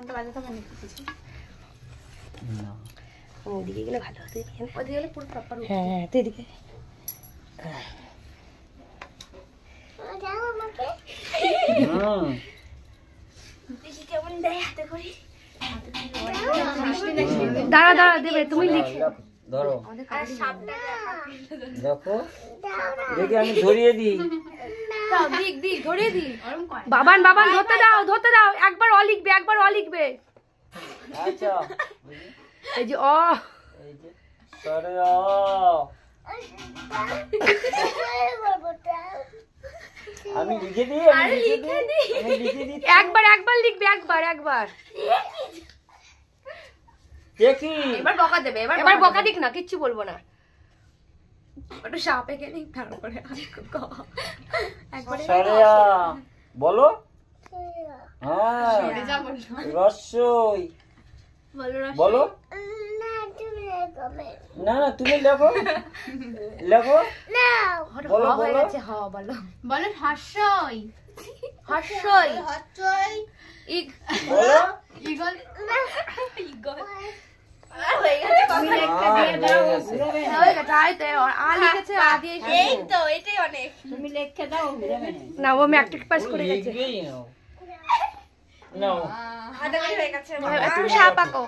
ঘন্টা বাজাতে হবে নাকি কিছু না ওদিকে গেলে ভালো হতো ওদিকে গেলে পুরো প্রপার হ্যাঁ হ্যাঁ তুই এদিকে দেখি কেমন দেয় হাতে করে দাঁড়া দাঁড়া দেবে তুমি লিখে ধরো দেখো দেখি আমি ধরিয়ে দিই দিক দিক ধরিয়ে দি বাবান বাবান ধরতে দাও একবার অ লিখবে আচ্ছা এই যে অ এই যে সরে আমি লিখে দিই আমি লিখে দিই একবার লিখবে একবার দেখি এবার বকা দেবে এবার বকা দিক না কিচ্ছু বলবো না ওটা সাপ এঁকে নিই তারপরে একবারে সরে বলো হ্যাঁ রসই বলো না না তুমি লেখো বলো হয়ে বলো গেছে হ বলো বলো হাস্যই ইগ বলো ইগল ইগল হয়ে গেছে তাই তো আ লিখেছে আ দিয়ে এই তো এটাই অনেক তুমি লিখে দাও না ও ম্যাট্রিক পাস করে গেছে লিখবেই নাও হাতে করে হয়ে গেছে তুমি সাপ আঁকো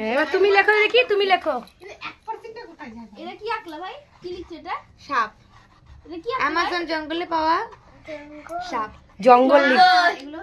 এবার তুমি লেখো দেখি তুমি লেখো এটা কি আঁকলা ভাই কি লিখছো এটা সাপ এটা কি অ্যামাজন জঙ্গলে পাওয়া সাপ জঙ্গল এগুলো